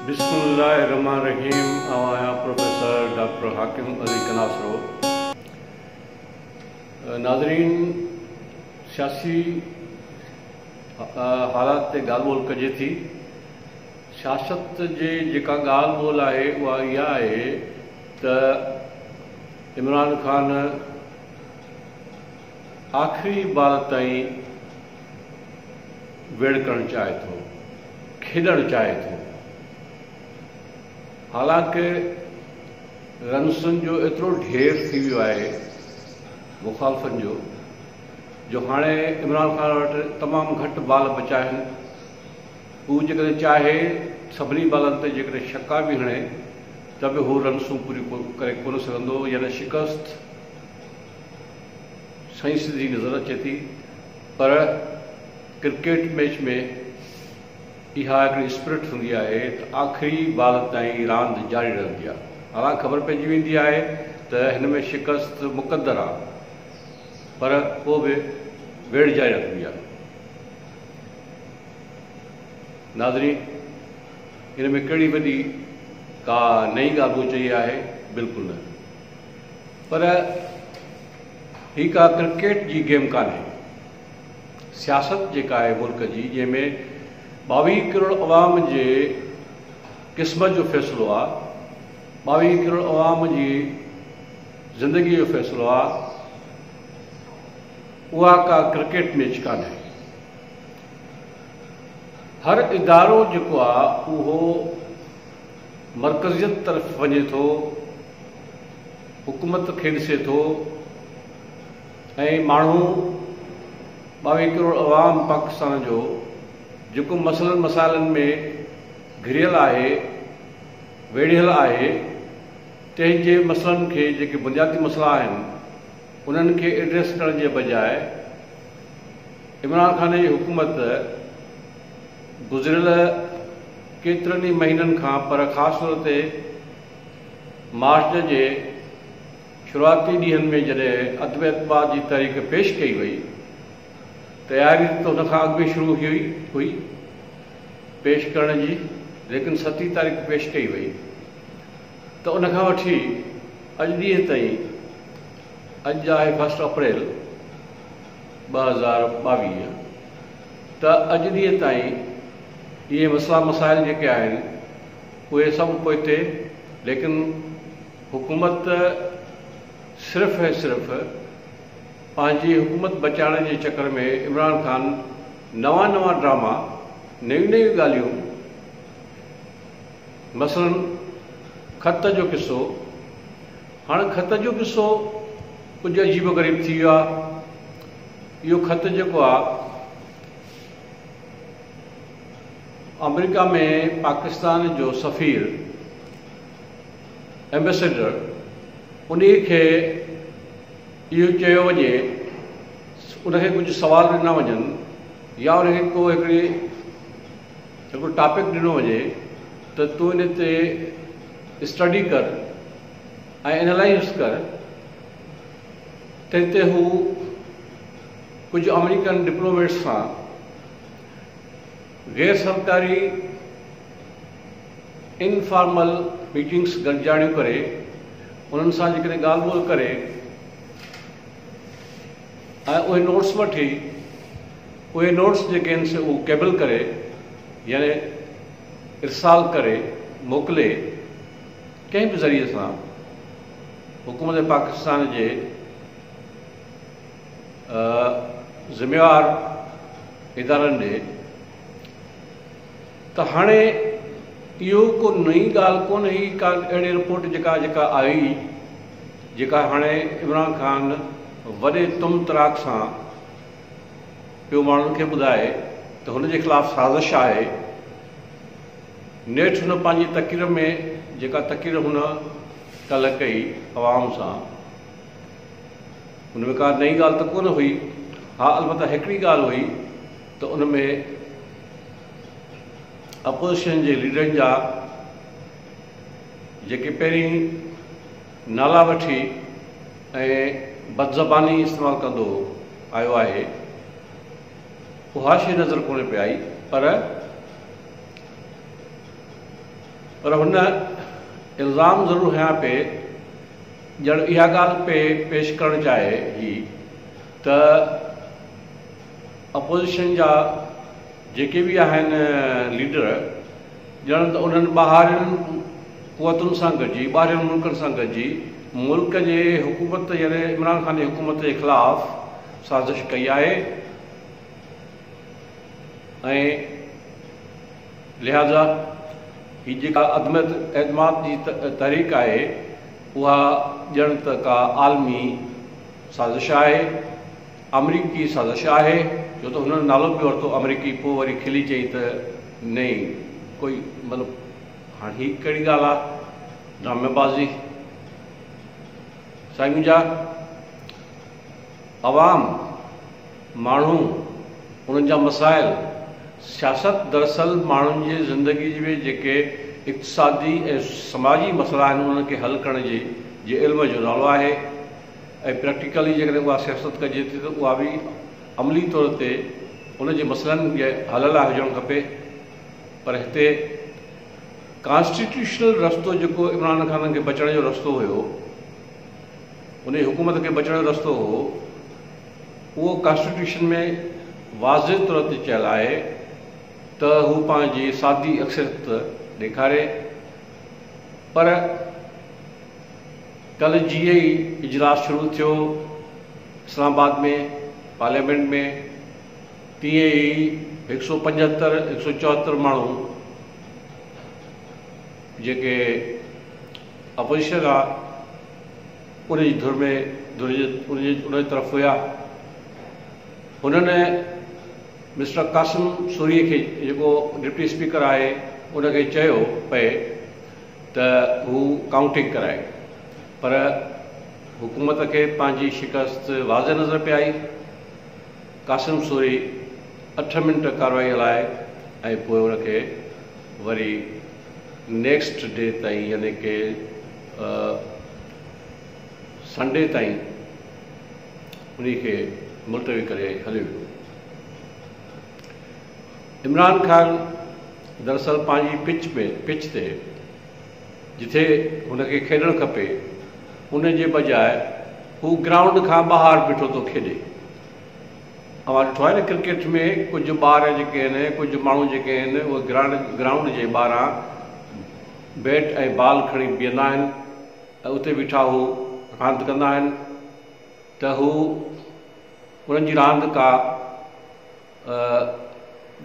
बिस्मिल्लाहिर्रहमानिर्रहीम। आया professor doctor हाकिम अली कनासरो। नाज़रीन, सियासी हालात ते ॻाल्हि ॿोल कजे थी। सियासत जे जेका ॻाल्हि ॿोल आहे उहा इहा आहे त इमरान ख़ान आख़िरी बार ताईं वेड़ करणु चाहे थो, खेॾणु चाहे थो। हालांकि रन्सनि जो एतिरो ढेर थी वियो आहे मुखालफ़नि जो हाणे इमरान ख़ान वटि तमामु घटि बाल बचा आहिनि। हू जेकॾहिं चाहे सभिनी बालनि ते जेकॾहिं छक्का बि हणे त बि हू रन्सूं पूरियूं करे कोन सघंदो, यानी शिकस्त सही सिधी नज़र अचे थी। पर क्रिकेट मैच में इहा हिकिड़ी स्पिरिट हूंदी आहे त आख़िरी बाल ताईं रांदि जारी रहंदी आहे। हालांकि ख़बर पइजी वेंदी आहे त हिन में शिकस्त मुक़दर आहे, पर पोइ बि वेड़ जारी रखबी आहे। नाज़रीन, हिन में कहिड़ी वॾी का नई ॻाल्हि चई आहे? बिल्कुलु न। पर ही का क्रिकेट जी गेम कान्हे। सियासत जेका आहे मुल्क जी, जंहिंमें 22 करोड़ अवाम जे क़िस्मत जो फ़ैसिलो आहे, 22 करोड़ अवाम जी ज़िंदगी जो फ़ैसिलो आहे, उहा का क्रिकेट मैच कान्हे। हर इदारो जेको आहे उहो मरकज़ियत तरफ़ वञे थो, हुकूमत खे ॾिसे थो, ऐं माण्हू 22 करोड़ अवाम पाकिस्तान जो जेको मसइलनि मसाइलनि में घिरियल आहे, वेढ़ियल आहे, तंहिंजे मसइलनि खे, जेके बुनियादी मसइला आहिनि, उन्हनि खे एड्रेस करण जे बजाए इमरान ख़ान जी हुकूमत गुज़िरियल केतिरनि ई महीननि खां, पर ख़ासि तौर ते मार्च जे शुरूआती ॾींहंनि में जॾहिं अदब एतबार जी तारीख़ पेश कई वई, तयारी त हुन खां अॻु में शुरू हुई पेश करण जी, लेकिन 7 तारीख़ पेश कई वई। त उन खां वठी अॼु ॾींहं ताईं, अॼु आहे 1 अप्रैल 2022, त अॼु ॾींहं ताईं इहे मसइला मसाइल जेके आहिनि उहे सभु पोइते, लेकिन हुकूमत सिर्फ़ु ऐं सिर्फ़ु पंहिंजी हुकूमत बचाइण जे चकर में इमरान ख़ान नवां ड्रामा, नयूं ॻाल्हियूं, मसलन ख़त जो किस्सो। हाणे ख़त जो किस्सो कुझु अजीब ग़रीब थी वियो आहे। इहो ख़त जेको आहे अमेरिका में पाकिस्तान जो सफ़ीर, एम्बेसडर, उन खे इहो चयो वञे, उनखे कुझु सुवाल ॾिना वञनि, या उनखे को हिकिड़ो टॉपिक ॾिनो वञे त तूं इन ते स्टडी कर ऐं एनालाइज़ कर। तंहिं ते हू कुझु अमेरिकन डिप्लोमेट्स सां गैर सरकारी इनफॉर्मल मीटिंग्स गॾिजाणियूं करे, उन्हनि सां जेकॾहिं ॻाल्हि ॿोल करे ऐं उहे नोट्स वठी, उहे नोट्स जेके आहिनि से उहे केबल करे, यानी इरसाल करे मोकिले, कंहिं बि ज़रिए सां हुकूमत पाकिस्तान जे ज़िम्मेवार इदारनि ॾे। त हाणे इहो को नई ॻाल्हि कोन हुई, का अहिड़ी रिपोर्ट जेका आई, जेका हाणे इमरान ख़ान वॾे तुम तराक सां पियो माण्हुनि खे ॿुधाए त हुनजे ख़िलाफ़ु साज़िश आहे। नेठि हुन पंहिंजी तक़रीर में, जेका तक़रीर हुन कल्ह कई अवाम सां, हुन में का नई ॻाल्हि त कोन हुई। हा, अलबत्ता हिकिड़ी ॻाल्हि हुई त उन में अपोज़िशन जे लीडरनि जा जेके पहिरीं नाला वठी ऐं बदज़बानी इस्तेमालु कंदो आयो आहे, उहा शइ नज़र कोन पई आई। पर पर हुन इल्ज़ाम ज़रूरु हयां पे ॼण इहा ॻाल्हि पेश करणु चाहे ही त अपोज़िशन जा जेके बि आहिनि लीडर ॼण त उन्हनि ॿाहिरियुनि क़ुवतुनि सां गॾिजी ॿाहिरियुनि मुल्कनि सां गॾिजी मुल्क जे हुकूमत यानी इमरान ख़ान जी हुकूमत जे ख़िलाफ़ साज़िश कई आहे ऐं लिहाज़ा ही जेका अदम एतमाद जी तहरीक आहे उहा ॼण त का आलमी साज़िश आहे, अमरीकी साज़िश आहे, छो त हुननि नालो बि वरितो अमरीकी, पोइ वरी खिली चई त नहीं कोई मतिलबु हाणे ही कहिड़ी ॻाल्हि आहे, ड्रामेबाज़ी। साईं मुंहिंजा अवाम माण्हू उन्हनि जा मसाइल सियासत दरअसल माण्हुनि जी ज़िंदगी में जेके इक़्तिसादी ऐं समाजी मसइला आहिनि उन्हनि खे हल करण जे इल्म जो नालो आहे ऐं प्रैक्टिकली जेकॾहिं उहा सियासत कजे थी त उहा बि अमली तौर ते उन जे मसइलनि जे हल लाइ हुजणु खपे। पर हिते कॉन्स्टिट्यूशनल रस्तो जेको इमरान ख़ान खे बचण जो रस्तो हुयो, उन जी हुकूमत खे बचण जो रस्तो हो, उहो कॉन्स्टिट्यूशन में वाज़िह तौर ते चयल आहे त हू पंहिंजी सादी अक्सरियत ॾेखारे। पर कल्ह जीअं ई इजलास शुरू थियो इस्लामाबाद में पार्लियामेंट में, तीअं ई 175-174 माण्हू जेके अपोज़िशन आहे उन जी धुर में उन तरफ़ हुआ, हुननि मिस्टर कासिम सूरीअ खे जेको डिप्टी स्पीकर आहे उनखे चयो पए त हू काउंटिंग कराए, पर हुकूमत खे पंहिंजी शिकस्त वाज़े नज़र पे आई। कासिम सूरी 8 मिंट कार्रवाई हलाए ऐं पोइ उनखे वरी नेक्स्ट डे ताईं यानी कि संडे ताईं उन खे मुलतवी करे हलियो वियो। इमरान ख़ान दरअसल पंहिंजी पिच ते जिथे हुनखे खेॾणु खपे उन जे बजाए हू ग्राउंड खां ॿाहिरि बीठो थो खेॾे। अवां ॾिठो आहे न क्रिकेट में कुझु ॿार जेके आहिनि, कुझु माण्हू जेके आहिनि, उहे ग्राउंड जे ॿाहिरां बैट ऐं बॉल खणी बीहंदा आहिनि ऐं उते बीठा हू रांदि कंदा आहिनि त हू उन्हनि जी रांदि का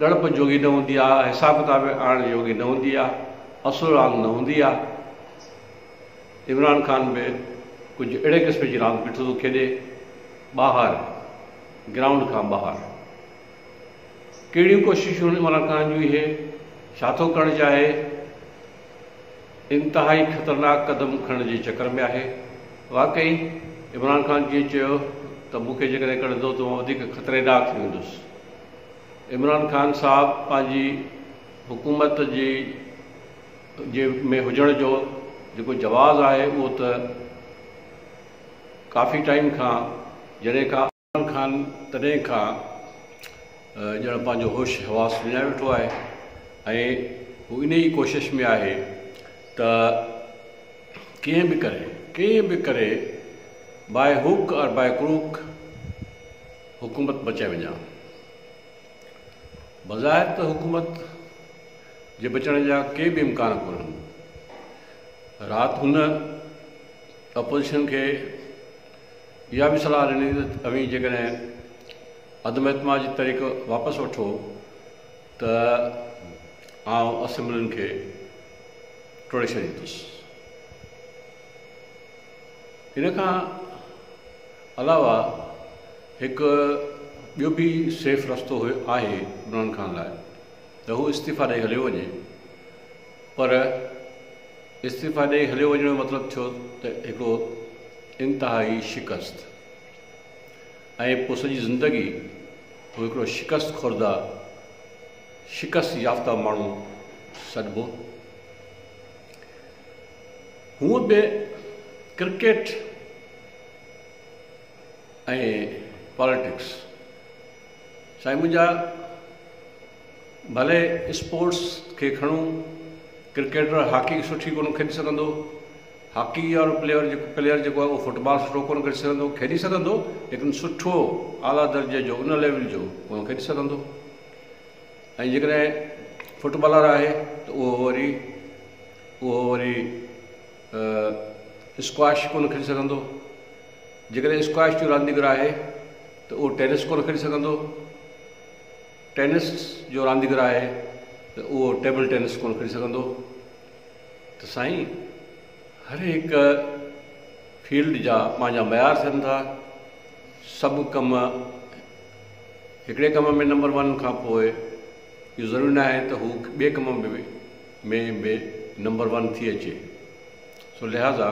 ॻणप जोगी न हूंदी आहे, हिसाब किताब आणण जोगी न हूंदी आहे, असुलु रांदि न हूंदी आहे। इमरान ख़ान बि कुझु अहिड़े क़िस्म जी रांदि बीठो थो खेॾे ॿाहिरि, ग्राउंड खां ॿाहिरि। कहिड़ियूं कोशिशूं इमरान ख़ान जूं इहे छा थो करणु चाहे? इंतिहाई ख़तरनाक क़दम खणण जे चकर में आहे। वाकई इमरान ख़ान जीअं चयो त मूंखे जेकॾहिं कढंदो त मां वधीक ख़तरेनाक थी वेंदुसि। इमरान ख़ान साहब पंहिंजी हुकूमत जे में हुजण जो जेको जवाज़ आहे उहो त काफ़ी टाइम खां जॾहिं खां इमरान ख़ान तॾहिं खां ॼण पंहिंजो होश हवास विञाए वेठो आहे ऐं हू इन ई कोशिश में आहे त कीअं बि करे बाय हुक और बाय क्रूक हुकूमत बचाए वञा। बज़ाहिर त हुकूमत जे बचण जा के बि इम्कान कोन्हनि। राति हुन अपोज़िशन खे इहा बि सलाह ॾिनी त अवी जेकॾहिं अदम एतमाद जी तहरीक वापसि वठो त आउं असेंबलियुनि खे टोड़े छॾींदुसि। इन खां अलावा हिकु ॿियो बि सेफ रस्तो आहे इमरान ख़ान लाइ त हू इस्तीफ़ा ॾेई हलियो वञे। पर इस्तीफ़ा ॾेई हलियो वञण जो मतिलबु थियो त हिकिड़ो इंतिहाई शिकस्त ऐं पोइ सॼी ज़िंदगी हू हिकिड़ो शिकस्त खुर्दा शिकस्त याफ़्ता माण्हू सॾिबो। हूअं बि क्रिकेट ऐं पॉलिटिक्स साईं मुंहिंजा भले स्पोर्ट्स खे खणूं क्रिकेटर हॉकी सुठी कोन खेॾी सघंदो, हॉकी वारो प्लेयर जेको आहे उहो फुटबॉल सुठो कोन खेॾी सघंदो, खेॾी सघंदो लेकिन सुठो आला दर्जे जो उन लेवल जो कोन खेॾी सघंदो। ऐं जेकॾहिं फुटबॉलर आहे त उहो वरी स्क्वाश कोन खेॾी सघंदो, जेकॾहिं स्क्वाश जो रांदीगर आहे त उहो टेनिस कोन खेॾी सघंदो, टेनिस जो रांदीगर आहे त उहो टेबल टेनिस कोन खेॾी सघंदो। त साईं हर हिकु फील्ड जा पंहिंजा मयार थियनि था, सभु कम हिकिड़े कम में नंबर 1 खां पोइ इहो ज़रूरी न आहे त हू ॿिए कम में बि नंबर 1 थी अचे। सो लिहाज़ा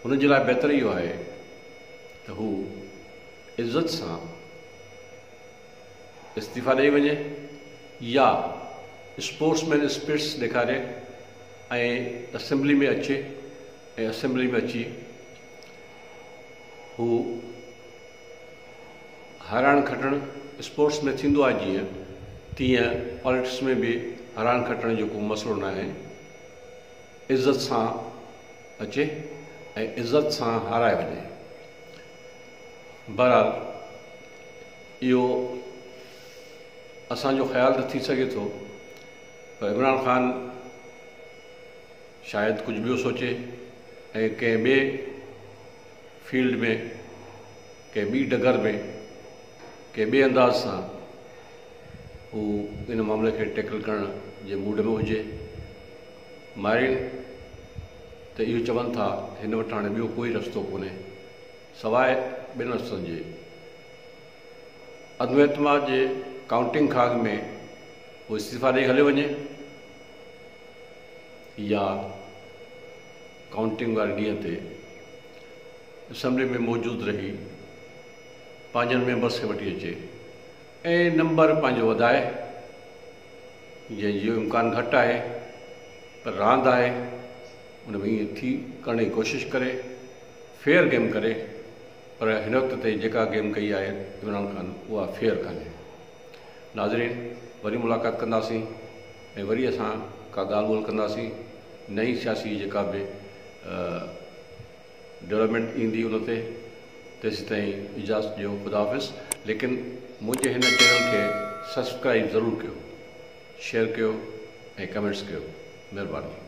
हुनजे लाइ बहितर इहो आहे त हू इज़त सां इस्तीफ़ा ॾेई वञे या स्पोर्ट्समैन स्पिरिट्स ॾेखारे ऐं असेंबली में अचे ऐं असेंबली में अची हू हाराइण खटणु स्पोर्ट्स में थींदो आहे जीअं, तीअं पॉलिटिक्स में बि हाराइण खटण जो को मसइलो न आहे, इज़त सां अचे ऐं इज़त सां हाराए वञे। बहरहाल इहो असांजो ख़्यालु त थी सघे थो, पर इमरान ख़ान शायदि कुझु ॿियो सोचे ऐं कंहिं ॿिए फील्ड में, कंहिं ॿी डगर में, कंहिं ॿिए अंदाज़ सां हू इन मामले खे टैकल करण जे मूड में हुजे। माहिरीन त इहो चवनि था हिन वटि हाणे ॿियो कोई रस्तो कोन्हे सवाइ ॿिनि रस्तनि जे, अद्वैतमा जे काउंटिंग खाग में वो इस्तीफ़ा ॾेई हलियो वञे या काउंटिंग वारे ॾींहं ते असेंबली में मौजूदु रही पंहिंजनि मेंबर्स खे वठी अचे ऐं नंबर पंहिंजो वधाए, जंहिंजो इम्कान घटि आहे पर रांदि आहे उन में ईअं थी करण जी कोशिशि करे, फेयर गेम करे। पर हिन वक़्त ते जेका गेम कई आहे इमरान ख़ान उहा फेयर कान्हे। नाज़रीन, वरी मुलाक़ात कंदासीं ऐं वरी असां का ॻाल्हि ॿोल कंदासीं, नई सियासी जेका बि डेवलपमेंट ईंदी उन ते। तेसि ताईं इजाज़त ॾियो, ख़ुदा हाफ़िज़। लेकिन मुंहिंजे हिन चैनल खे सब्सक्राइब ज़रूरु कयो, शेयर कयो ऐं कमेंट्स कयो, महिरबानी।